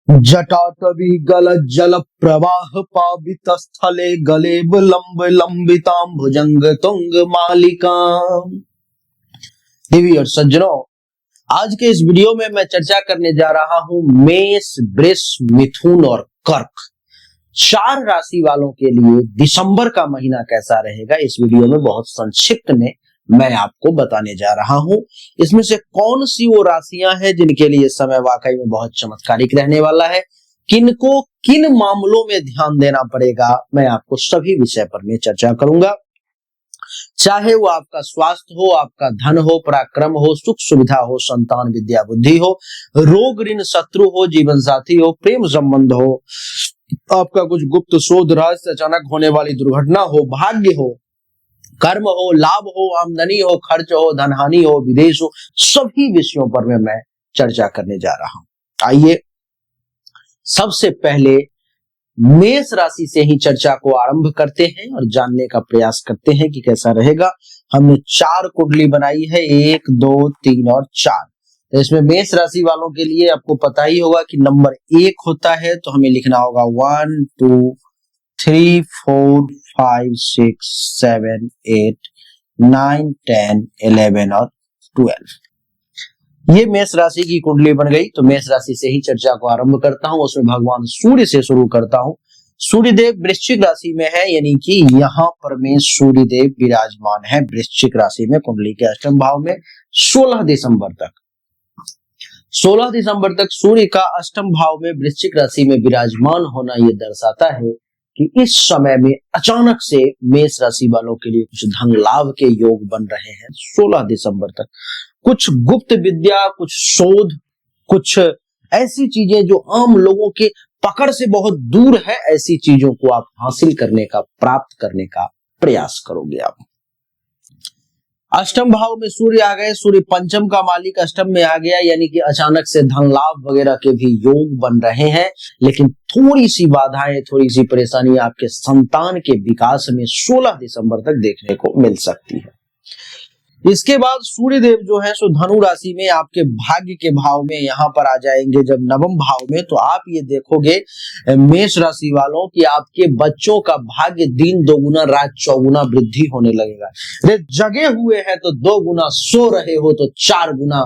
जटाटवी गलज्जल प्रवाह पावित स्थले गलेब लंब लंबिताम भुजंग तुंग मालिका। देवी और सज्जनों, आज के इस वीडियो में मैं चर्चा करने जा रहा हूं मेष, वृष, मिथुन और कर्क चार राशि वालों के लिए दिसंबर का महीना कैसा रहेगा। इस वीडियो में बहुत संक्षिप्त में मैं आपको बताने जा रहा हूं इसमें से कौन सी वो राशियां हैं जिनके लिए समय वाकई में बहुत चमत्कारिक रहने वाला है, किनको किन मामलों में ध्यान देना पड़ेगा। मैं आपको सभी विषय पर मैं चर्चा करूंगा, चाहे वो आपका स्वास्थ्य हो, आपका धन हो, पराक्रम हो, सुख सुविधा हो, संतान विद्या बुद्धि हो, रोग ऋण शत्रु हो, जीवन साथी हो, प्रेम संबंध हो, आपका कुछ गुप्त शोध रहस्य, अचानक होने वाली दुर्घटना हो, भाग्य हो, कर्म हो, लाभ हो, आमदनी हो, खर्च हो, धनहानि हो, विदेश हो, सभी विषयों पर मैं चर्चा करने जा रहा हूं। आइए सबसे पहले मेष राशि से ही चर्चा को आरंभ करते हैं और जानने का प्रयास करते हैं कि कैसा रहेगा। हमने चार कुंडली बनाई है, 1, 2, 3 और 4। तो इसमें मेष राशि वालों के लिए आपको पता ही होगा कि नंबर 1 होता है, तो हमें लिखना होगा 1, 2, 3, 4, 5, 6, 7, 8, 9, 10, 11 और 12। ये मेष राशि की कुंडली बन गई। तो मेष राशि से ही चर्चा को आरंभ करता हूं। उसमें भगवान सूर्य से शुरू करता हूं। सूर्य देव वृश्चिक राशि में है, यानी कि यहाँ पर में सूर्य देव विराजमान है वृश्चिक राशि में, कुंडली के अष्टम भाव में 16 दिसंबर तक। 16 दिसंबर तक सूर्य का अष्टम भाव में वृश्चिक राशि में विराजमान होना यह दर्शाता है कि इस समय में अचानक से मेष राशि वालों के लिए कुछ धन लाभ के योग बन रहे हैं। 16 दिसंबर तक कुछ गुप्त विद्या, कुछ शोध, कुछ ऐसी चीजें जो आम लोगों के पकड़ से बहुत दूर है, ऐसी चीजों को आप हासिल करने का, प्राप्त करने का प्रयास करोगे। आप अष्टम भाव में सूर्य आ गए, सूर्य पंचम का मालिक अष्टम में आ गया, यानी कि अचानक से धन लाभ वगैरह के भी योग बन रहे हैं। लेकिन थोड़ी सी बाधाएं, थोड़ी सी परेशानी आपके संतान के विकास में 16 दिसंबर तक देखने को मिल सकती है। इसके बाद सूर्य देव जो है सो धनु राशि में आपके भाग्य के भाव में यहाँ पर आ जाएंगे जब नवम भाव में। तो आप ये देखोगे मेष राशि वालों कि आपके बच्चों का भाग्य दिन दोगुना रात चौगुना वृद्धि होने लगेगा। अरे जगे हुए हैं तो 2 गुना, सो रहे हो तो 4 गुना,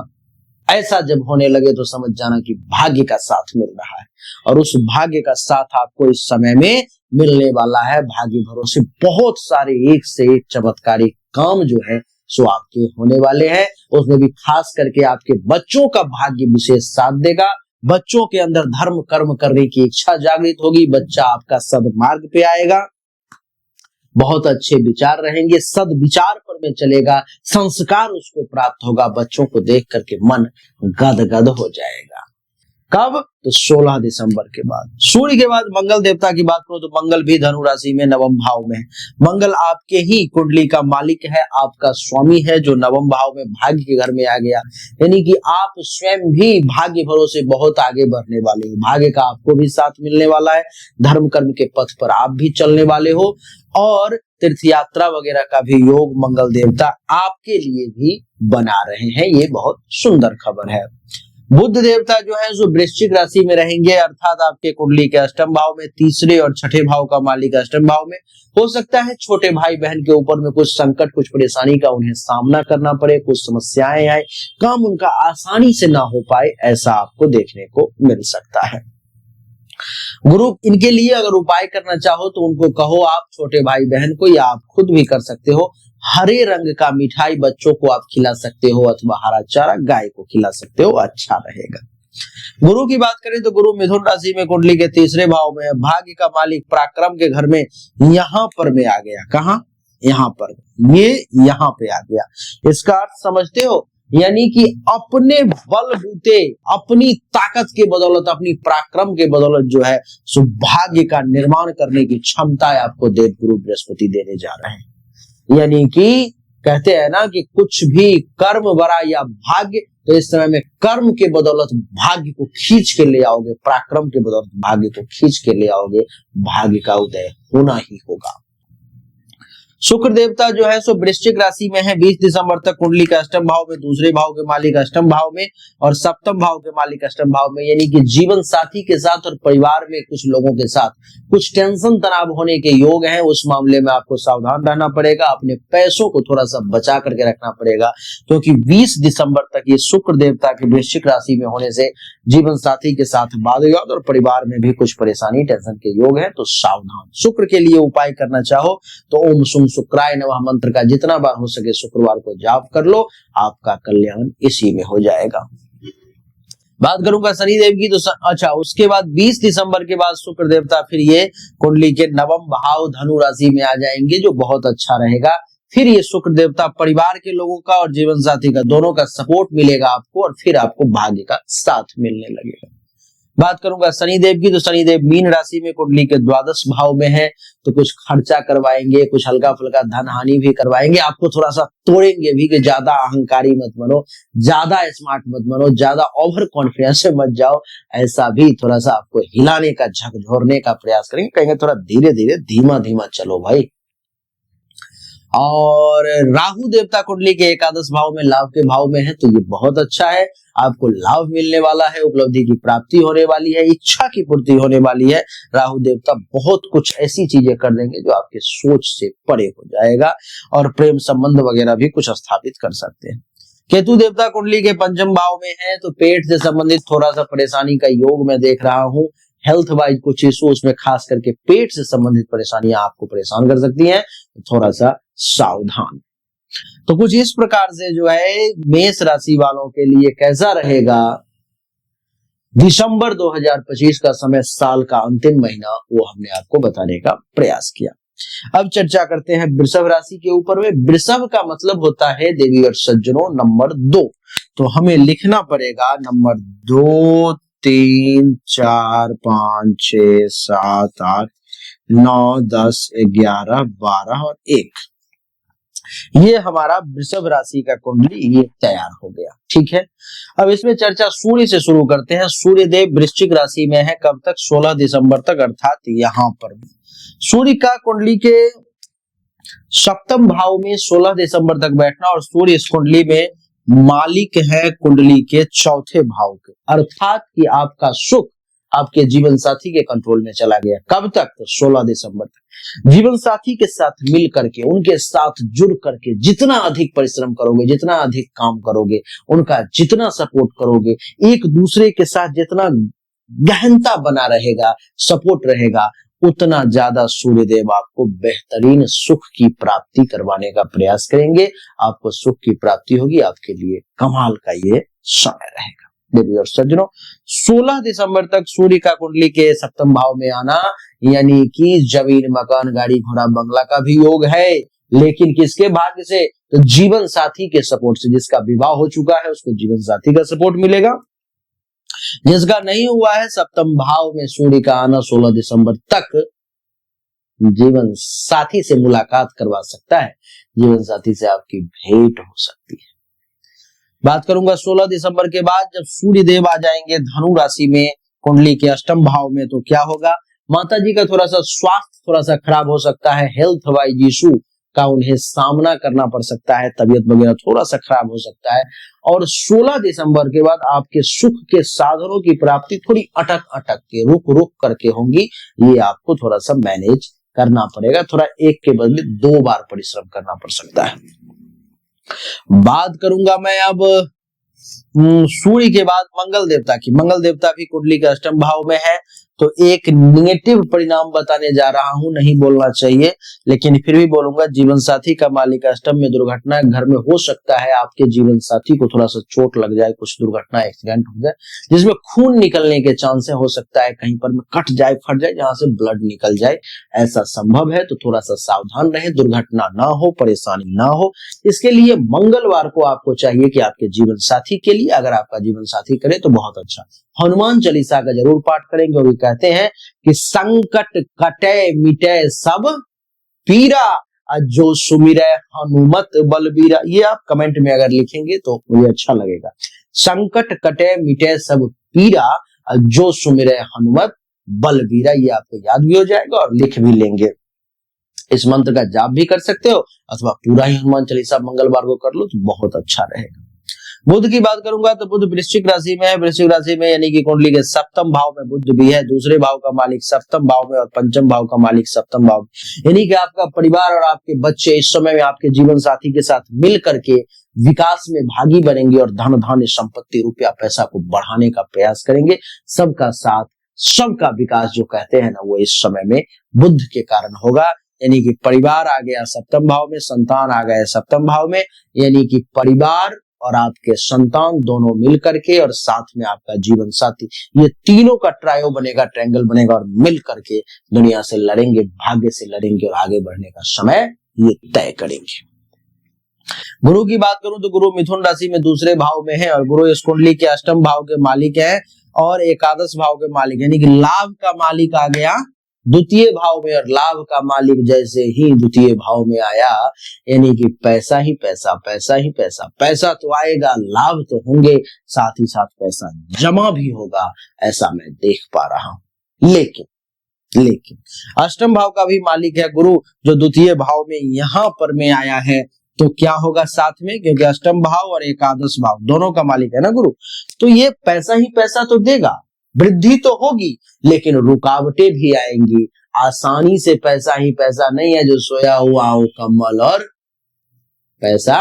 ऐसा जब होने लगे तो समझ जाना कि भाग्य का साथ मिल रहा है। और उस भाग्य का साथ आपको इस समय में मिलने वाला है। भाग्य भरोसे बहुत सारे एक से एक चमत्कारी काम जो है सो आपके होने वाले हैं। उसमें भी खास करके आपके बच्चों का भाग्य विशेष साथ देगा। बच्चों के अंदर धर्म कर्म करने की इच्छा जागृत होगी। बच्चा आपका सद्मार्ग पे आएगा, बहुत अच्छे विचार रहेंगे, सद्विचार पर में चलेगा, संस्कार उसको प्राप्त होगा। बच्चों को देख करके मन गदगद हो जाएगा। कब? तो 16 दिसंबर के बाद। सूर्य के बाद मंगल देवता की बात करो तो मंगल भी धनु राशि में नवम भाव में है। मंगल आपके ही कुंडली का मालिक है, आपका स्वामी है, जो नवम भाव में भाग्य के घर में आ गया। यानी कि आप स्वयं भी भाग्य भरोसे बहुत आगे बढ़ने वाले हो। भाग्य का आपको भी साथ मिलने वाला है। धर्म कर्म के पथ पर आप भी चलने वाले हो और तीर्थ यात्रा वगैरह का भी योग मंगल देवता आपके लिए भी बना रहे हैं। ये बहुत सुंदर खबर है। बुध देवता जो है जो वृश्चिक राशि में रहेंगे, अर्थात आपके कुंडली के अष्टम भाव में, तीसरे और छठे भाव का मालिक अष्टम भाव में। हो सकता है छोटे भाई बहन के ऊपर में कुछ संकट, कुछ परेशानी का उन्हें सामना करना पड़े, कुछ समस्याएं आए, काम उनका आसानी से ना हो पाए, ऐसा आपको देखने को मिल सकता है। गुरु इनके लिए अगर उपाय करना चाहो तो उनको कहो आप छोटे भाई बहन को, या आप खुद भी कर सकते हो, हरे रंग का मिठाई बच्चों को आप खिला सकते हो अथवा हरा चारा गाय को खिला सकते हो, अच्छा रहेगा। गुरु की बात करें तो गुरु मिथुन राशि में कुंडली के तीसरे भाव में, भाग्य का मालिक पराक्रम के घर में यहाँ पर में आ गया। कहाँ? यहाँ पर, ये यहाँ पे आ गया। इसका अर्थ समझते हो? यानी कि अपने बलबूते, अपनी ताकत के बदौलत, अपनी पराक्रम के बदौलत जो है सो भाग्य का निर्माण करने की क्षमता आपको देव गुरु बृहस्पति देने जा रहे हैं। यानी कि कहते हैं ना कि कुछ भी कर्म बड़ा या भाग्य, तो इस समय में कर्म के बदौलत भाग्य को खींच के ले आओगे, पराक्रम के बदौलत भाग्य को खींच के ले आओगे। भाग्य का उदय होना ही होगा। शुक्र देवता जो है सो वृश्चिक राशि में है 20 दिसंबर तक कुंडली का अष्टम भाव में, दूसरे भाव के मालिक अष्टम भाव में और सप्तम भाव के मालिक अष्टम भाव में, यानी कि जीवन साथी के साथ और परिवार में कुछ लोगों के साथ कुछ टेंशन तनाव होने के योग हैं। उस मामले में आपको सावधान रहना पड़ेगा, अपने पैसों को थोड़ा सा बचा करके रखना पड़ेगा, क्योंकि 20 दिसंबर तक ये शुक्र देवता के वृश्चिक राशि में होने से जीवन साथी के साथ वाद विवाद और परिवार में भी कुछ परेशानी टेंशन के योग है, तो सावधान। शुक्र के लिए उपाय करना चाहो तो ओम सुम शुक्राय नमः मंत्र का जितना बार हो सके शुक्रवार को जाप कर लो, आपका कल्याण इसी में हो जाएगा। बात करूंगा शनिदेव की, तो अच्छा उसके बाद 20 दिसंबर के बाद शुक्र देवता फिर ये कुंडली के नवम भाव धनु राशि में आ जाएंगे, जो बहुत अच्छा रहेगा। फिर ये शुक्र देवता परिवार के लोगों का और जीवन साथी का दोनों का सपोर्ट मिलेगा आपको, और फिर आपको भाग्य का साथ मिलने लगेगा। बात करूंगा शनिदेव की, तो शनिदेव मीन राशि में कुंडली के द्वादश भाव में है, तो कुछ खर्चा करवाएंगे, कुछ हल्का फुल्का धन हानि भी करवाएंगे, आपको थोड़ा सा तोड़ेंगे भी कि ज्यादा अहंकारी मत बनो, ज्यादा स्मार्ट मत बनो, ज्यादा ओवर कॉन्फिडेंस में मत जाओ, ऐसा भी थोड़ा सा आपको हिलाने का झकझोरने का प्रयास करेंगे, कहेंगे थोड़ा धीरे धीरे धीमा धीमा चलो भाई। और राहु देवता कुंडली के एकादश भाव में लाभ के भाव में है, तो ये बहुत अच्छा है, आपको लाभ मिलने वाला है, उपलब्धि की प्राप्ति होने वाली है, इच्छा की पूर्ति होने वाली है। राहु देवता बहुत कुछ ऐसी चीजें कर देंगे जो आपके सोच से परे हो जाएगा, और प्रेम संबंध वगैरह भी कुछ स्थापित कर सकते हैं। केतु देवता कुंडली के पंचम भाव में है, तो पेट से संबंधित थोड़ा सा परेशानी का योग मैं देख रहा हूँ। हेल्थ वाइज कुछ इशू, उसमें खास करके पेट से संबंधित परेशानियां आपको परेशान कर सकती हैं, तो थोड़ा सा सावधान। तो कुछ इस प्रकार से जो है मेष राशि वालों के लिए कैसा रहेगा दिसंबर 2025 का समय, साल का अंतिम महीना, वो हमने आपको बताने का प्रयास किया। अब चर्चा करते हैं वृषभ राशि के ऊपर में। वृषभ का मतलब होता है देवी और सज्जनों नंबर 2, तो हमें लिखना पड़ेगा नंबर 2 3 4 5 6 7 8 9 10 11 12 और 1, ये हमारा वृषभ राशि का कुंडली ये तैयार हो गया। ठीक है, अब इसमें चर्चा सूर्य से शुरू करते हैं। सूर्य देव वृश्चिक राशि में है कब तक? 16 दिसंबर तक, अर्थात यहाँ पर सूर्य का कुंडली के सप्तम भाव में 16 दिसंबर तक बैठना, और सूर्य इस कुंडली में मालिक है कुंडली के चौथे भाव के, अर्थात कि आपका सुख आपके जीवन साथी के कंट्रोल में चला गया। कब तक? तो 16 दिसंबर तक। जीवन साथी के साथ मिल करके, उनके साथ जुड़ करके जितना अधिक परिश्रम करोगे, जितना अधिक काम करोगे, उनका जितना सपोर्ट करोगे, एक दूसरे के साथ जितना गहनता बना रहेगा, सपोर्ट रहेगा, उतना ज्यादा सूर्यदेव आपको बेहतरीन सुख की प्राप्ति करवाने का प्रयास करेंगे। आपको सुख की प्राप्ति होगी, आपके लिए कमाल का ये समय रहेगा। देवी और सज्जनों, 16 दिसंबर तक सूर्य का कुंडली के सप्तम भाव में आना, यानी कि जमीन मकान गाड़ी घोड़ा बंगला का भी योग है, लेकिन किसके भाग्य से? तो जीवन साथी के सपोर्ट से। जिसका विवाह हो चुका है उसको जीवन साथी का सपोर्ट मिलेगा, जिसका नहीं हुआ है सप्तम भाव में सूर्य का आना 16 दिसंबर तक जीवन साथी से मुलाकात करवा सकता है, जीवन साथी से आपकी भेंट हो सकती है। बात करूंगा 16 दिसंबर के बाद जब सूर्य देव आ जाएंगे धनु राशि में कुंडली के अष्टम भाव में, तो क्या होगा? माता जी का थोड़ा सा स्वास्थ्य थोड़ा सा खराब हो सकता है, हेल्थ वाइज इशू का उन्हें सामना करना पड़ सकता है, तबीयत वगैरह थोड़ा सा खराब हो सकता है। और 16 दिसंबर के बाद आपके सुख के साधनों की प्राप्ति थोड़ी अटक अटक के, रुक रुक करके होंगी, ये आपको थोड़ा सा मैनेज करना पड़ेगा, थोड़ा एक के बदले 2 बार परिश्रम करना पड़ सकता है। बात करूंगा मैं अब सूर्य के बाद मंगल देवता की। मंगल देवता भी कुंडली के अष्टम भाव में है, तो एक नेगेटिव परिणाम बताने जा रहा हूं, नहीं बोलना चाहिए लेकिन फिर भी बोलूंगा। जीवन साथी का मालिक अष्टम में, दुर्घटना घर में हो सकता है, आपके जीवन साथी को थोड़ा सा चोट लग जाए, कुछ दुर्घटना एक्सीडेंट हो जाए जिसमें खून निकलने के चांसेस हो सकता है, कहीं पर में कट जाए, फट जाए, जहां से ब्लड निकल जाए, ऐसा संभव है। तो थोड़ा सा सावधान रहे, दुर्घटना ना हो, परेशानी ना हो। इसके लिए मंगलवार को आपको चाहिए कि आपके जीवन साथी के लिए, अगर आपका जीवन साथी करे तो बहुत अच्छा, हनुमान चालीसा का जरूर पाठ करेंगे। वो कहते हैं कि संकट कटे मिटे सब पीरा, जो सुमिरे हनुमत बलबीरा। ये आप कमेंट में अगर लिखेंगे तो मुझे अच्छा लगेगा। संकट कटे मिटे सब पीरा, जो सुमिरे हनुमत बलबीरा, ये आपको याद भी हो जाएगा और लिख भी लेंगे। इस मंत्र का जाप भी कर सकते हो अथवा पूरा ही हनुमान चालीसा मंगलवार को कर लो तो बहुत अच्छा रहेगा। बुध की बात करूंगा तो बुध वृश्चिक राशि में है। वृश्चिक राशि में यानी कि कुंडली के सप्तम भाव में बुध भी है। दूसरे भाव का मालिक सप्तम भाव में और पंचम भाव का मालिक सप्तम भाव में, यानी कि आपका परिवार और आपके बच्चे इस समय में आपके जीवन साथी के साथ मिल करके विकास में भागी बनेंगे और धन धान्य संपत्ति रुपया पैसा को बढ़ाने का प्रयास करेंगे। सबका साथ सबका विकास जो कहते हैं ना, वो इस समय में बुध के कारण होगा। यानी कि परिवार आ गया सप्तम भाव में, संतान आ गए सप्तम भाव में, यानी कि परिवार और आपके संतान दोनों मिल करके और साथ में आपका जीवन साथी, ये तीनों का ट्रायो बनेगा, ट्रायंगल बनेगा और मिल करके दुनिया से लड़ेंगे, भाग्य से लड़ेंगे और आगे बढ़ने का समय ये तय करेंगे। गुरु की बात करूं तो गुरु मिथुन राशि में दूसरे भाव में है और गुरु इस कुंडली के अष्टम भाव के मालिक है और एकादश भाव के मालिक, यानी कि लाभ का मालिक आ गया द्वितीय भाव में और लाभ का मालिक जैसे ही द्वितीय भाव में आया, यानी कि पैसा ही पैसा, पैसा ही पैसा, पैसा तो आएगा, लाभ तो होंगे, साथ ही साथ पैसा जमा भी होगा, ऐसा मैं देख पा रहा हूं। लेकिन अष्टम भाव का भी मालिक है गुरु, जो द्वितीय भाव में यहां पर में आया है, तो क्या होगा साथ में, क्योंकि अष्टम भाव और एकादश भाव दोनों का मालिक है ना गुरु, तो ये पैसा ही पैसा तो देगा, वृद्धि तो होगी, लेकिन रुकावटें भी आएंगी। आसानी से पैसा ही पैसा नहीं है जो सोया हुआ हो कम्बल और पैसा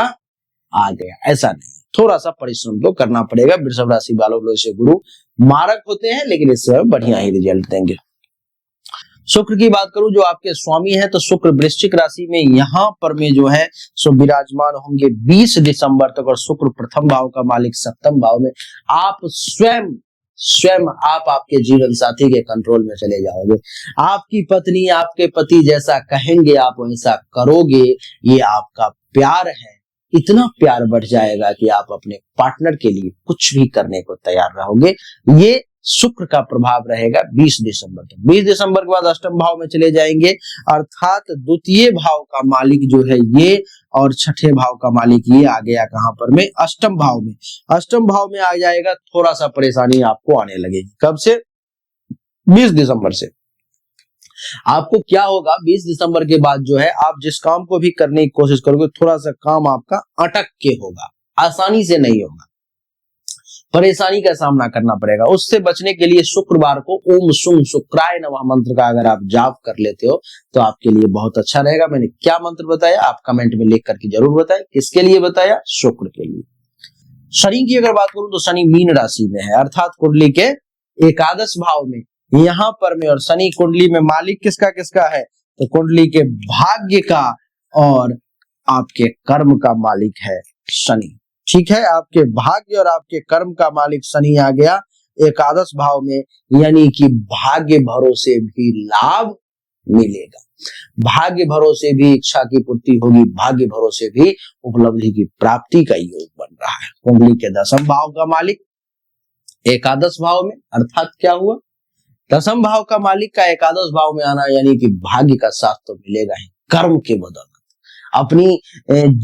आ गया, ऐसा नहीं। थोड़ा सा परिश्रम तो करना पड़ेगा। वृषभ राशि वालों को इसे गुरु मारक होते हैं, लेकिन इससे बढ़िया ही रिजल्ट देंगे। शुक्र की बात करूं जो आपके स्वामी है, तो शुक्र वृश्चिक राशि में यहां पर में जो है सो विराजमान होंगे 20 दिसंबर तक और शुक्र प्रथम भाव का मालिक सप्तम भाव में। आप स्वयं आप आपके जीवन साथी के कंट्रोल में चले जाओगे। आपकी पत्नी आपके पति जैसा कहेंगे आप वैसा करोगे। ये आपका प्यार है, इतना प्यार बढ़ जाएगा कि आप अपने पार्टनर के लिए कुछ भी करने को तैयार रहोगे। ये शुक्र का प्रभाव रहेगा 20 दिसंबर तक। 20 दिसंबर के बाद अष्टम भाव में चले जाएंगे, अर्थात द्वितीय भाव का मालिक जो है ये और छठे भाव का मालिक ये आ गया कहां पर में, अष्टम भाव में। अष्टम भाव में आ जाएगा, थोड़ा सा परेशानी आपको आने लगेगी। कब से? 20 दिसंबर से। आपको क्या होगा 20 दिसंबर के बाद जो है, आप जिस काम को भी करने की कोशिश करोगे, थोड़ा सा काम आपका अटक के होगा, आसानी से नहीं होगा, परेशानी का सामना करना पड़ेगा। उससे बचने के लिए शुक्रवार को ओम शुम शुक्राय नमः मंत्र का अगर आप जाप कर लेते हो तो आपके लिए बहुत अच्छा रहेगा। मैंने क्या मंत्र बताया आप कमेंट में लिख करके जरूर बताएं। किसके लिए बताया? शुक्र के लिए। शनि की अगर बात करूं तो शनि मीन राशि में है, अर्थात कुंडली के एकादश भाव में यहां पर में, और शनि कुंडली में मालिक किसका किसका है, तो कुंडली के भाग्य का और आपके कर्म का मालिक है शनि। ठीक है, आपके भाग्य और आपके कर्म का मालिक शनि आ गया एकादश भाव में, यानी कि भाग्य भरोसे भी लाभ मिलेगा, भाग्य भरोसे भी इच्छा की पूर्ति होगी, भाग्य भरोसे भी उपलब्धि की प्राप्ति का योग बन रहा है। कुंडली के दसम भाव का मालिक एकादश भाव में, अर्थात क्या हुआ, दसम भाव का मालिक का एकादश भाव में आना, यानी कि भाग्य का साथ तो मिलेगा ही, कर्म के बदौलत, अपनी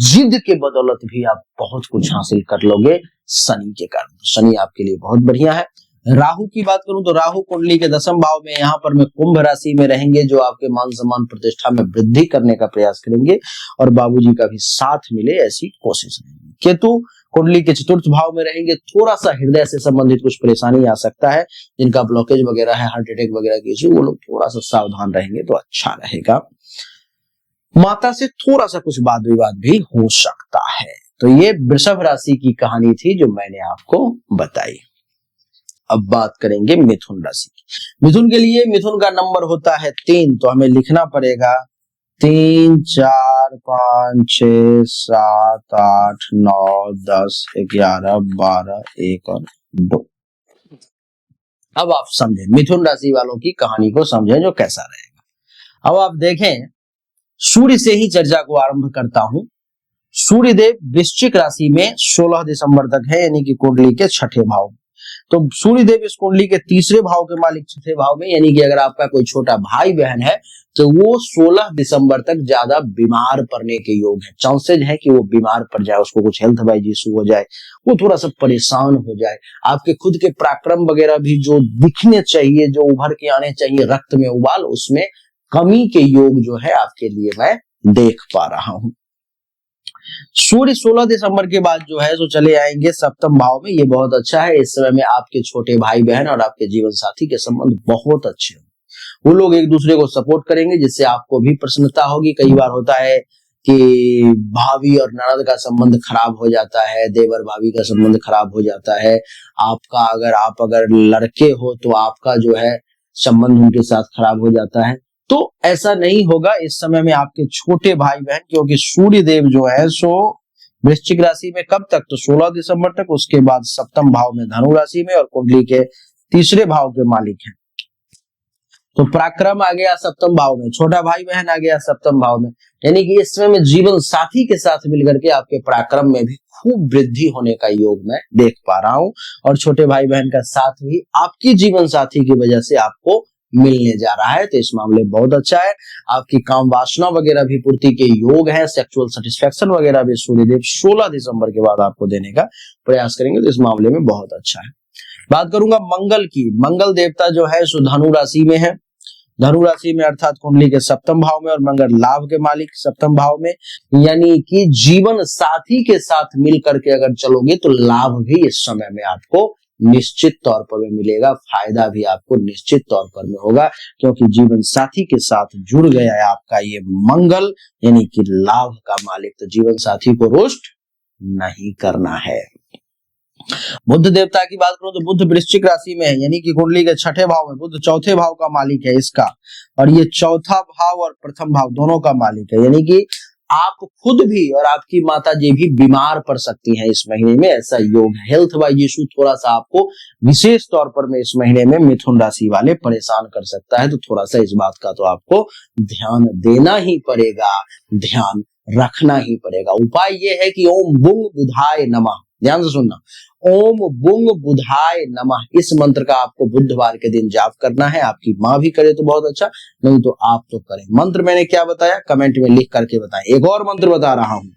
जिद के बदौलत भी आप बहुत कुछ हासिल कर लोगे शनि के कारण। शनि आपके लिए बहुत बढ़िया है। राहु की बात करूं तो राहु कुंडली के दसम भाव में यहां पर में कुंभ राशि में रहेंगे, जो आपके मान सम्मान प्रतिष्ठा में वृद्धि करने का प्रयास करेंगे और बाबूजी का भी साथ मिले ऐसी कोशिश रहेगी। केतु कुंडली के चतुर्थ भाव में रहेंगे, थोड़ा सा हृदय से संबंधित कुछ परेशानी आ सकता है, जिनका ब्लॉकेज वगैरह है, हार्ट अटैक वगैरह की इश्यू, वो लोग थोड़ा सा सावधान रहेंगे तो अच्छा रहेगा। माता से थोड़ा सा कुछ वाद विवाद भी हो सकता है। तो ये वृषभ राशि की कहानी थी जो मैंने आपको बताई। अब बात करेंगे मिथुन राशि की। मिथुन के लिए मिथुन का नंबर होता है 3, तो हमें लिखना पड़ेगा 3 4 5 6 7 8 9 10 11 12 1 और 2। अब आप समझें मिथुन राशि वालों की कहानी को, समझें जो कैसा रहेगा। अब आप देखें, सूर्य से ही चर्चा को आरंभ करता हूं। सूर्य देव वृश्चिक राशि में 16 दिसंबर तक है, यानी कि कुंडली के छठे भाव में। तो सूर्य देव इस कुंडली के तीसरे भाव के मालिक छठे भाव में, यानी कि अगर आपका कोई छोटा भाई बहन है तो वो 16 दिसंबर तक ज्यादा बीमार पड़ने के योग है, चांसेज है कि वो बीमार पड़ जाए, उसको कुछ हेल्थ वाइज इशू हो जाए, वो थोड़ा सा परेशान हो जाए। आपके खुद के पराक्रम वगैरह भी जो दिखने चाहिए, जो उभर के आने चाहिए, रक्त में उबाल, उसमें कमी के योग जो है आपके लिए मैं देख पा रहा हूं। सूर्य 16 दिसंबर के बाद जो है तो चले आएंगे सप्तम भाव में। ये बहुत अच्छा है। इस समय में आपके छोटे भाई बहन और आपके जीवन साथी के संबंध बहुत अच्छे हैं। वो लोग एक दूसरे को सपोर्ट करेंगे, जिससे आपको भी प्रसन्नता होगी। कई बार होता है कि भाभी और ननद का संबंध खराब हो जाता है, देवर भाभी का संबंध खराब हो जाता है। आपका आप अगर लड़के हो तो आपका जो है संबंध उनके साथ खराब हो जाता है। तो ऐसा नहीं होगा इस समय में आपके छोटे भाई बहन, क्योंकि सूर्य देव जो है सो वृश्चिक राशि में कब तक, तो 16 दिसंबर तक। उसके बाद सप्तम भाव में धनु राशि में और कुंडली के तीसरे भाव के मालिक हैं। तो पराक्रम आ गया सप्तम भाव में, छोटा भाई बहन आ गया सप्तम भाव में। यानी कि इस समय में जीवन साथी के साथ मिलकर के आपके पराक्रम में भी खूब वृद्धि होने का योग मैं देख पा रहा हूं। और छोटे भाई बहन का साथ भी आपकी जीवन साथी की वजह से आपको मिलने जा रहा है। तो इस मामले में बहुत अच्छा है। आपकी काम वासना वगैरह भी पूर्ति के योग है। सेक्सुअल सेटिस्फेक्शन वगैरह भी सूर्यदेव 16 दिसंबर के बाद आपको देने का प्रयास करेंगे। तो इस मामले में बहुत अच्छा है। बात करूंगा मंगल की। मंगल देवता जो है सो धनु राशि में है। धनु राशि में अर्थात कुंडली के सप्तम भाव में, और मंगल लाभ के मालिक सप्तम भाव में। यानी कि जीवन साथी के साथ मिल करके अगर चलोगे तो लाभ भी इस समय में आपको निश्चित तौर पर में मिलेगा। फायदा भी आपको निश्चित तौर पर में होगा, क्योंकि जीवन साथी के साथ जुड़ गया है आपका ये मंगल, यानी कि लाभ का मालिक। तो जीवन साथी को रुष्ट नहीं करना है। बुध देवता की बात करूं तो बुध वृश्चिक राशि में है, यानी कि कुंडली के छठे भाव में। बुध चौथे भाव का मालिक है इसका, और ये चौथा भाव और प्रथम भाव दोनों का मालिक है। यानी कि आप खुद भी और आपकी माता जी भी बीमार पड़ सकती हैं इस महीने में, ऐसा योग है। हेल्थ वाइज इशू थोड़ा सा आपको विशेष तौर पर में इस महीने में मिथुन राशि वाले परेशान कर सकता है। तो थोड़ा सा इस बात का तो आपको ध्यान देना ही पड़ेगा, ध्यान रखना ही पड़ेगा। उपाय ये है कि ओम बुंग बुधाय नमः, ध्यान से सुनना, ओम बुंग बुधाय नमः, इस मंत्र का आपको बुधवार के दिन जाप करना है। आपकी माँ भी करे तो बहुत अच्छा, नहीं तो आप तो करें। मंत्र मैंने क्या बताया कमेंट में लिख करके बताएं। एक और मंत्र बता रहा हूं,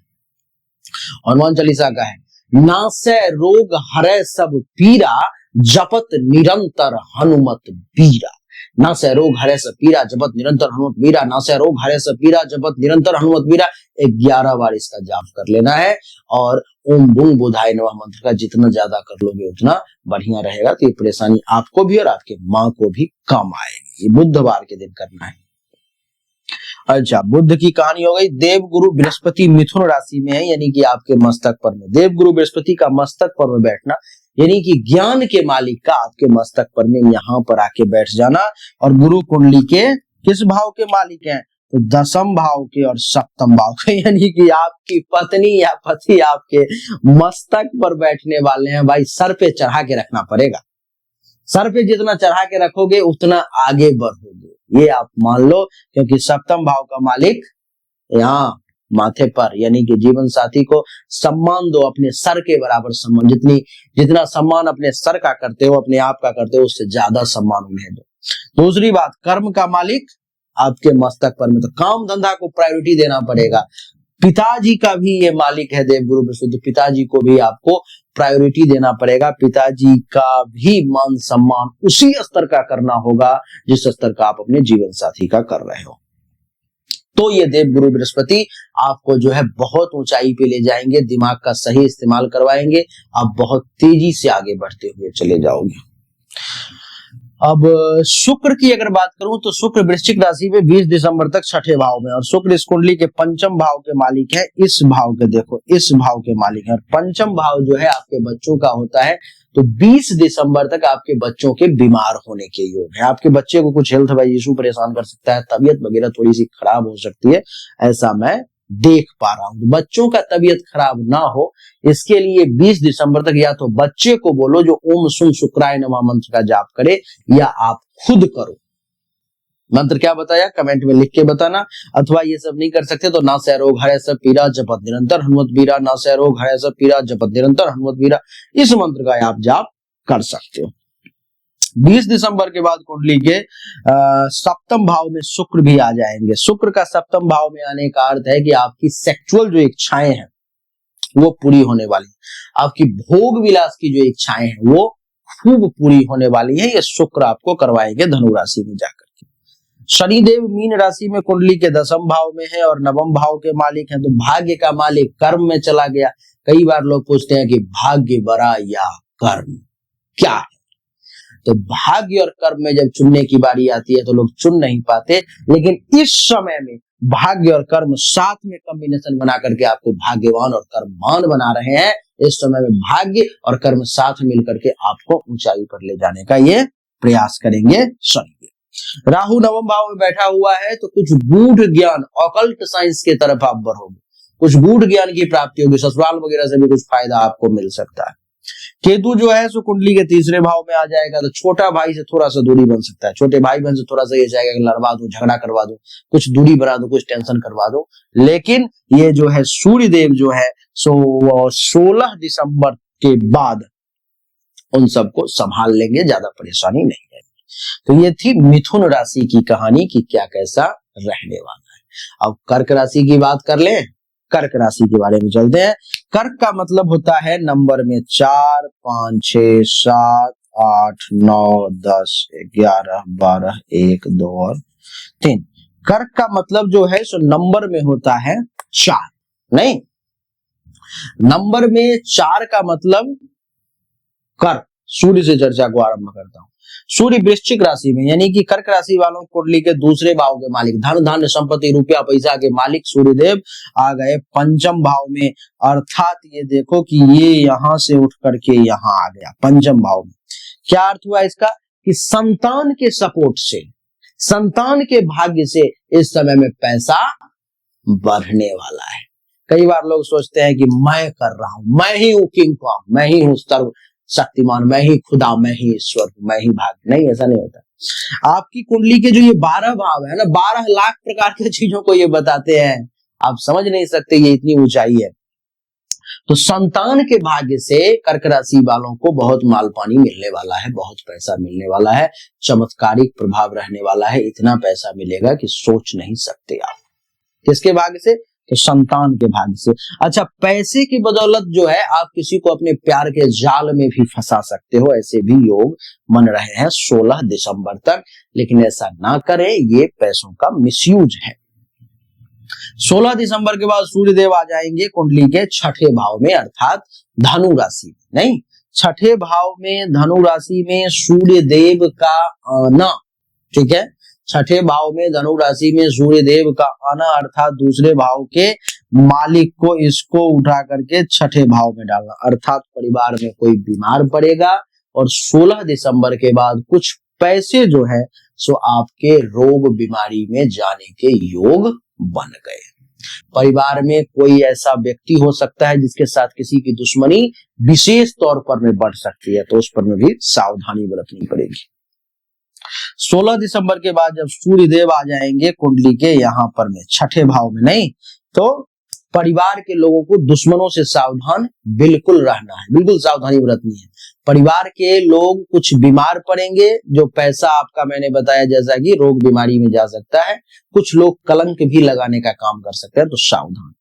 हनुमान चालीसा का है। नासै रोग हरै सब पीरा, जपत निरंतर हनुमत बीरा। नासै रोग हरै सब पीरा, जपत निरंतर हनुमत बीरा। नासै रोग हरै सब पीरा, जपत निरंतर हनुमत बीरा। 11 बार इसका जाप कर लेना है। और ओम बुंग बुधाय नमः मंत्र का जितना ज्यादा कर लोगे उतना बढ़िया रहेगा। तो ये परेशानी आपको भी और आपके माँ को भी कम आएगी। ये बुधवार के दिन करना है। अच्छा, बुद्ध की कहानी हो गई। देव गुरु बृहस्पति मिथुन राशि में है, यानी कि आपके मस्तक पर में देव गुरु बृहस्पति का मस्तक पर में बैठना, यानी कि ज्ञान के मालिक का आपके मस्तक पर में यहाँ पर आके बैठ जाना। और गुरु कुंडली के किस भाव के मालिक हैं, तो दसम भाव के और सप्तम भाव के। यानी कि आपकी पत्नी या पति आपके मस्तक पर बैठने वाले हैं। भाई सर पे चढ़ा के रखना पड़ेगा। सर पे जितना चढ़ा के रखोगे उतना आगे बढ़ोगे, ये आप मान लो। क्योंकि सप्तम भाव का मालिक यहाँ माथे पर, यानी कि जीवन साथी को सम्मान दो, अपने सर के बराबर सम्मान। जितना सम्मान अपने सर का करते हो, अपने आप का करते हो, उससे ज्यादा सम्मान उन्हें दो। दूसरी बात, कर्म का मालिक आपके मस्तक पर में, तो काम धंधा को प्रायोरिटी देना पड़ेगा। पिताजी का भी ये मालिक है देव गुरु बृहस्पति, पिताजी को भी आपको प्रायोरिटी देना पड़ेगा। पिताजी का भी मान सम्मान उसी स्तर का करना होगा जिस स्तर का आप अपने जीवन साथी का कर रहे हो। तो ये देव गुरु बृहस्पति आपको जो है बहुत ऊंचाई पे ले जाएंगे, दिमाग का सही इस्तेमाल करवाएंगे, आप बहुत तेजी से आगे बढ़ते हुए चले जाओगे। अब शुक्र की अगर बात करूं तो शुक्र वृश्चिक राशि में 20 दिसंबर तक छठे भाव में, और शुक्र इस कुंडली के पंचम भाव के मालिक है। इस भाव के देखो, इस भाव के मालिक है। और पंचम भाव जो है आपके बच्चों का होता है। तो 20 दिसंबर तक आपके बच्चों के बीमार होने के योग है। आपके बच्चे को कुछ हेल्थ वाइज इशू परेशान कर सकता है, तबीयत वगैरह थोड़ी सी खराब हो सकती है, ऐसा मैं देख पा रहा हूं। बच्चों का तबीयत खराब ना हो इसके लिए 20 दिसंबर तक या तो बच्चे को बोलो जो ओम सुम शुक्राय नमः मंत्र का जाप करे, या आप खुद करो। मंत्र क्या बताया कमेंट में लिख के बताना। अथवा ये सब नहीं कर सकते तो नासै रोग हरै सब पीरा, जपत निरंतर हनुमत बीरा। नासै रोग हरै सब पीरा, जपत निरंतर हनुमत बीरा, इस मंत्र का आप जाप कर सकते हो। 20 दिसंबर के बाद कुंडली के सप्तम भाव में शुक्र भी आ जाएंगे। शुक्र का सप्तम भाव में आने का अर्थ है कि आपकी सेक्सुअल जो इच्छाएं हैं वो पूरी होने वाली, आपकी भोग विलास की जो इच्छाएं हैं वो खूब पूरी होने वाली है। ये शुक्र आपको करवाएंगे धनु राशि में जाकर। शनिदेव मीन राशि में कुंडली के 10वें भाव में है और 9वें भाव के मालिक हैं, तो भाग्य का मालिक कर्म में चला गया। कई बार लोग पूछते हैं कि भाग्य बड़ा या कर्म क्या है, तो भाग्य और कर्म में जब चुनने की बारी आती है तो लोग चुन नहीं पाते, लेकिन इस समय में भाग्य और कर्म साथ में कॉम्बिनेशन बना करके आपको भाग्यवान और कर्मवान बना रहे हैं। इस समय में भाग्य और कर्म साथ मिलकर के आपको ऊंचाई पर ले जाने का ये प्रयास करेंगे शनि। राहु 9वें भाव में बैठा हुआ है, तो कुछ गूढ़ ज्ञान ऑकल्ट साइंस की तरफ आप बढ़ोगे, कुछ गूढ़ ज्ञान की प्राप्ति होगी, ससुराल वगैरह से भी कुछ फायदा आपको मिल सकता है। केतु जो है सो कुंडली के 3रे भाव में आ जाएगा, तो छोटा भाई से थोड़ा सा दूरी बन सकता है, छोटे भाई बहन से थोड़ा सा ये चाहेगा कि लड़वा दूं, झगड़ा करवा दूं, कुछ दूरी बना दूं, कुछ टेंशन करवा दूं। लेकिन ये जो है सूर्य देव जो है सो 16 दिसंबर के बाद उन सबको संभाल लेंगे, ज्यादा परेशानी नहीं है। तो ये थी मिथुन राशि की कहानी कि क्या कैसा रहने वाला है। अब कर्क राशि की बात कर लें। कर्क राशि के बारे में चलते हैं। कर्क का मतलब होता है नंबर में 4, 5, 6, 7, 8, 9, 10, 11, 12, 1, 2 और 3। कर्क का मतलब जो है सो नंबर में होता है 4, नहीं, नंबर में 4 का मतलब कर्क। सूर्य से चर्चा को आरंभ करता हूं। सूर्य वृश्चिक राशि में, यानी कि कर्क राशि वालों कुंडली के 2रे भाव के मालिक, धन धान्य संपत्ति रुपया पैसा के मालिक सूर्यदेव आ गए 5वें भाव में। अर्थात ये देखो कि ये यहां से उठ करके यहां आ गया 5वें भाव में। क्या अर्थ हुआ इसका कि संतान के सपोर्ट से, संतान के भाग्य से इस समय में पैसा बढ़ने वाला है। कई बार लोग सोचते हैं कि मैं कर रहा हूं, मैं ही हूं किंग कॉन्ग, मैं ही हूं सर्व शक्तिमान, मैं ही खुदा, मैं ही ईश्वर, मैं ही भाग्य। नहीं, ऐसा नहीं होता। आपकी कुंडली के जो ये 12 भाव है ना, 12 लाख प्रकार की चीजों को ये बताते हैं, आप समझ नहीं सकते, ये इतनी ऊंचाई है। तो संतान के भाग्य से कर्क राशि वालों को बहुत माल पानी मिलने वाला है, बहुत पैसा मिलने वाला है, चमत्कारिक प्रभाव रहने वाला है। इतना पैसा मिलेगा कि सोच नहीं सकते आप। किसके भाग्य से? तो संतान के भाग्य से। अच्छा, पैसे की बदौलत जो है आप किसी को अपने प्यार के जाल में भी फंसा सकते हो, ऐसे भी योग बन रहे हैं 16 दिसंबर तक। लेकिन ऐसा ना करें, ये पैसों का मिसयूज है। 16 दिसंबर के बाद सूर्यदेव आ जाएंगे कुंडली के 6ठे भाव में, अर्थात धनु राशि में। नहीं, 6ठे भाव में धनु राशि में सूर्यदेव का आना, ठीक है, 6ठे भाव में धनु राशि में सूर्यदेव का आना, अर्थात दूसरे भाव के मालिक को इसको उठा करके 6ठे भाव में डालना, अर्थात परिवार में कोई बीमार पड़ेगा और 16 दिसंबर के बाद कुछ पैसे जो है सो आपके रोग बीमारी में जाने के योग बन गए। परिवार में कोई ऐसा व्यक्ति हो सकता है जिसके साथ किसी की दुश्मनी विशेष तौर पर में बढ़ सकती है, तो उस पर में भी सावधानी बरतनी पड़ेगी। 16 दिसंबर के बाद जब सूर्यदेव आ जाएंगे कुंडली के यहाँ पर में 6ठे भाव में, नहीं तो परिवार के लोगों को दुश्मनों से सावधान बिल्कुल रहना है, बिल्कुल सावधानी बरतनी है। परिवार के लोग कुछ बीमार पड़ेंगे, जो पैसा आपका मैंने बताया जैसा कि रोग बीमारी में जा सकता है, कुछ लोग कलंक भी लगाने का काम कर सकते हैं, तो सावधान।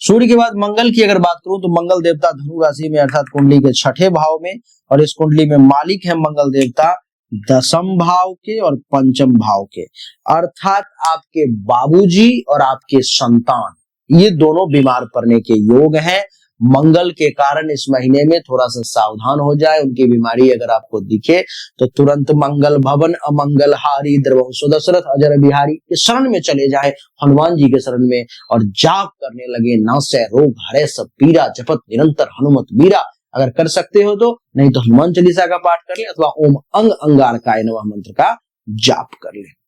सूर्य के बाद मंगल की अगर बात करूं तो मंगल देवता धनु राशि में अर्थात कुंडली के 6ठे भाव में, और इस कुंडली में मालिक है मंगल देवता 10वें भाव के और 5वें भाव के, अर्थात आपके बाबूजी और आपके संतान, ये दोनों बीमार पड़ने के योग हैं। मंगल के कारण इस महीने में थोड़ा सा सावधान हो जाए। उनकी बीमारी अगर आपको दिखे तो तुरंत मंगल भवन अमंगल हारी द्रवंशो दशरथ अजर बिहारी के शरण में चले जाए, हनुमान जी के शरण में, और जाप करने लगे, न से रोग हरे सब पीरा जपत निरंतर हनुमत वीरा। अगर कर सकते हो तो, नहीं तो हनुमान चालीसा का पाठ कर ले अथवा ओम अंग अंगारकाय नमः मंत्र का जाप कर ले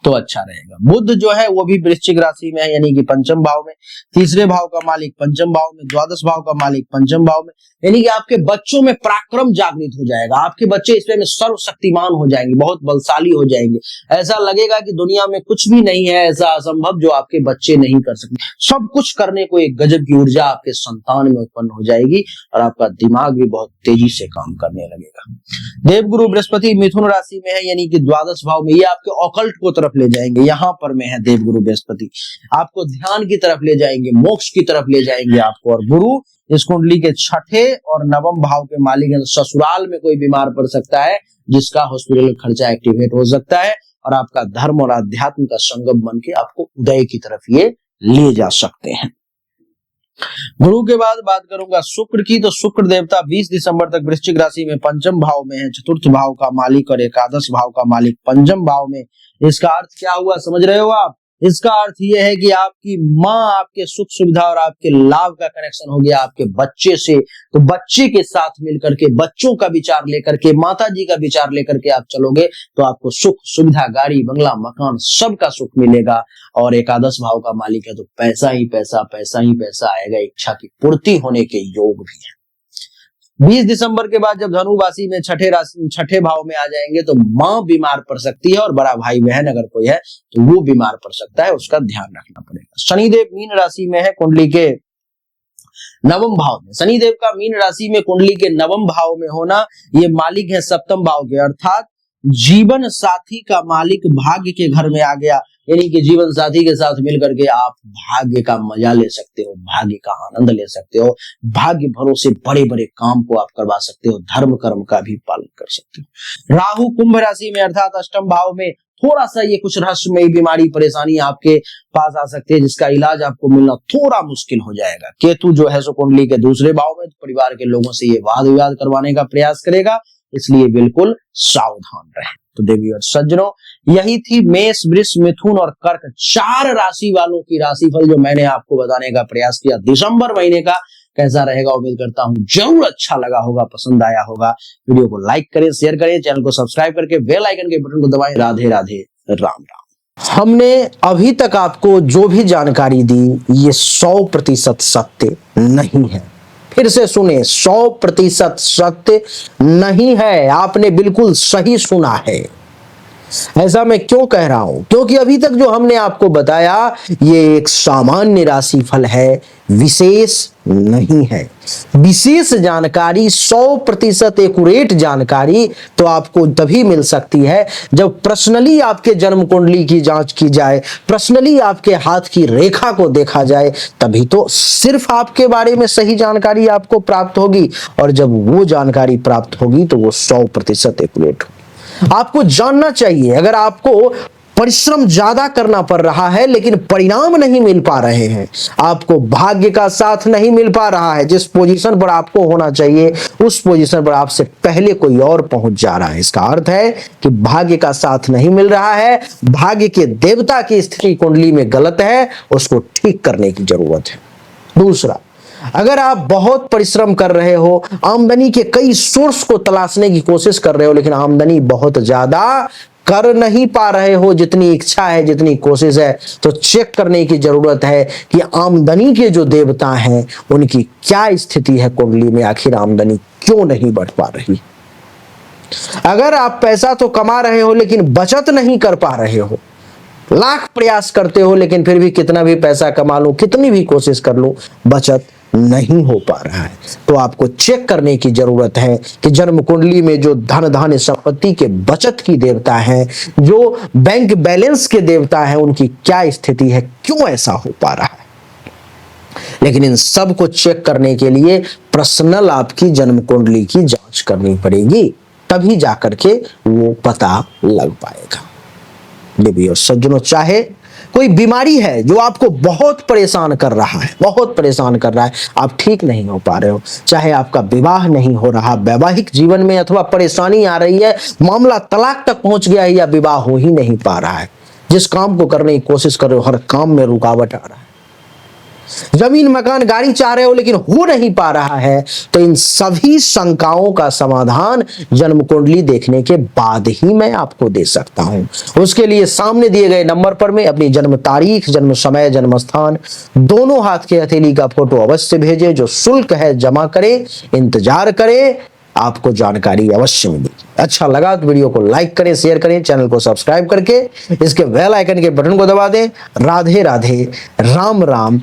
तो अच्छा रहेगा। बुध जो है वो भी वृश्चिक राशि में है, यानी कि 5वें भाव में, 3रे भाव का मालिक 5वें भाव में, द्वादश भाव का मालिक 5वें भाव में, यानी कि आपके बच्चों में पराक्रम जागृत हो जाएगा। आपके बच्चे इसमें में सर्वशक्तिमान हो जाएंगे, बहुत बलशाली हो जाएंगे। ऐसा लगेगा कि दुनिया में कुछ भी नहीं है ऐसा असंभव जो आपके बच्चे नहीं कर सकते। सब कुछ करने को एक गजब की ऊर्जा आपके संतान में उत्पन्न हो जाएगी और आपका दिमाग भी बहुत तेजी से काम करने लगेगा। देवगुरु बृहस्पति मिथुन राशि में है, यानी कि द्वादश भाव में, ये आपके ऑकल्ट को तरफ ले जाएंगे। यहाँ पर में है देवगुरु बृहस्पति, आपको ध्यान की तरफ ले जाएंगे, मोक्ष की तरफ ले जाएंगे आपको। और गुरु इस कुंडली के 6ठे और 9वें भाव के मालिक हैं। ससुराल में कोई बीमार पड़ सकता है जिसका हॉस्पिटल खर्चा एक्टिवेट हो सकता है, और आपका धर्म और अध्यात्म का संगम बन के आपको उदय की तरफ ये ले जा सकते हैं। गुरु के बाद बात करूंगा शुक्र की, तो शुक्र देवता 20 दिसंबर तक वृश्चिक राशि में पंचम भाव में है, चतुर्थ भाव का मालिक और एकादश भाव का मालिक पंचम भाव में। इसका अर्थ क्या हुआ समझ रहे हो आप? इसका अर्थ यह है कि आपकी माँ आपके सुख सुविधा और आपके लाभ का कनेक्शन हो गया आपके बच्चे से। तो बच्चे के साथ मिलकर के, बच्चों का विचार लेकर के, माता जी का विचार लेकर के आप चलोगे तो आपको सुख सुविधा, गाड़ी बंगला मकान सबका सुख मिलेगा। और एकादश भाव का मालिक है तो पैसा ही पैसा, पैसा ही पैसा आएगा, इच्छा की पूर्ति होने के योग भी है। 20 दिसंबर के बाद जब धनु राशि में छठे भाव में आ जाएंगे तो माँ बीमार पड़ सकती है और बड़ा भाई बहन अगर कोई है तो वो बीमार पड़ सकता है, उसका ध्यान रखना पड़ेगा। शनिदेव मीन राशि में है कुंडली के नवम भाव में। शनिदेव का मीन राशि में कुंडली के नवम भाव में होना, ये मालिक है सप्तम भाव के, अर्थात जीवन साथी का मालिक भाग्य के घर में आ गया। यानी कि जीवन साथी के साथ मिलकर के आप भाग्य का मजा ले सकते हो, भाग्य का आनंद ले सकते हो, भाग्य भरोसे बड़े बड़े काम को आप करवा सकते हो, धर्म कर्म का भी पालन कर सकते हो। राहु कुंभ राशि में अर्थात अष्टम भाव में, थोड़ा सा ये कुछ रहस्यमयी बीमारी परेशानी आपके पास आ सकती है जिसका इलाज आपको मिलना थोड़ा मुश्किल हो जाएगा। केतु जो है सो कुंडली के दूसरे भाव में, तो परिवार के लोगों से ये वाद विवाद करवाने का प्रयास करेगा, इसलिए बिल्कुल सावधान रहें। तो देवी और सज्जनों, यही थी मेष, वृष, मिथुन और कर्क 4 राशि वालों की राशिफल जो मैंने आपको बताने का प्रयास किया दिसंबर महीने का। कैसा रहेगा उम्मीद करता हूं जरूर अच्छा लगा होगा, पसंद आया होगा। वीडियो को लाइक करें, शेयर करें, चैनल को सब्सक्राइब करके बेल आइकन के बटन को दबाएं। राधे राधे, राम राम। हमने अभी तक आपको जो भी जानकारी दी ये 100% सत्य नहीं है। फिर से सुने, 100% सत्य नहीं है। आपने बिल्कुल सही सुना है। ऐसा मैं क्यों कह रहा हूं? क्योंकि अभी तक जो हमने आपको बताया ये एक सामान्य राशिफल है, विशेष नहीं है। विशेष जानकारी, 100% एक्यूरेट जानकारी तो आपको तभी मिल सकती है जब पर्सनली आपके जन्म कुंडली की जांच की जाए, पर्सनली आपके हाथ की रेखा को देखा जाए, तभी तो सिर्फ आपके बारे में सही जानकारी आपको प्राप्त होगी। और जब वो जानकारी प्राप्त होगी तो वो 100% एक्यूरेट होगी। आपको जानना चाहिए, अगर आपको परिश्रम ज्यादा करना पड़ रहा है लेकिन परिणाम नहीं मिल पा रहे हैं, आपको भाग्य का साथ नहीं मिल पा रहा है, जिस पोजीशन पर आपको होना चाहिए उस पोजीशन पर आपसे पहले कोई और पहुंच जा रहा है, इसका अर्थ है कि भाग्य का साथ नहीं मिल रहा है, भाग्य के देवता की स्थिति कुंडली में गलत है, उसको ठीक करने की जरूरत है। दूसरा, अगर आप बहुत परिश्रम कर रहे हो, आमदनी के कई सोर्स को तलाशने की कोशिश कर रहे हो लेकिन आमदनी बहुत ज्यादा कर नहीं पा रहे हो जितनी इच्छा है, जितनी कोशिश है, तो चेक करने की जरूरत है कि आमदनी के जो देवता हैं उनकी क्या स्थिति है कुंडली में, आखिर आमदनी क्यों नहीं बढ़ पा रही। अगर आप पैसा तो कमा रहे हो लेकिन बचत नहीं कर पा रहे हो, लाख प्रयास करते हो लेकिन फिर भी कितना भी पैसा कमा लो, कितनी भी कोशिश कर लो, बचत नहीं हो पा रहा है, तो आपको चेक करने की जरूरत है कि जन्म कुंडली में जो धन धान्य संपत्ति के बचत की देवता है, जो बैंक बैलेंस के देवता है, उनकी क्या स्थिति है, क्यों ऐसा हो पा रहा है। लेकिन इन सब को चेक करने के लिए पर्सनल आपकी जन्म कुंडली की जांच करनी पड़ेगी, तभी जाकर के वो पता लग पाएगा। देवी और सज्जनों, चाहे कोई बीमारी है जो आपको बहुत परेशान कर रहा है, बहुत परेशान कर रहा है, आप ठीक नहीं हो पा रहे हो, चाहे आपका विवाह नहीं हो रहा, वैवाहिक जीवन में अथवा परेशानी आ रही है, मामला तलाक तक पहुंच गया है या विवाह हो ही नहीं पा रहा है, जिस काम को करने की कोशिश कर रहे हो हर काम में रुकावट आ रहा है, जमीन मकान गाड़ी चाह रहे हो लेकिन हो नहीं पा रहा है, तो इन सभी शंकाओं का समाधान जन्म कुंडली देखने के बाद ही मैं आपको दे सकता हूं। उसके लिए सामने दिए गए नंबर पर मैं अपनी जन्म तारीख, जन्म समय, जन्म स्थान दोनों हाथ के हथेली का फोटो अवश्य भेजे, जो शुल्क है जमा करें, इंतजार करें, आपको जानकारी अवश्य मिलेगी। अच्छा लगा तो वीडियो को लाइक करें, शेयर करें, चैनल को सब्सक्राइब करके इसके बेल आइकन के बटन को दबा दें। राधे राधे, राम राम।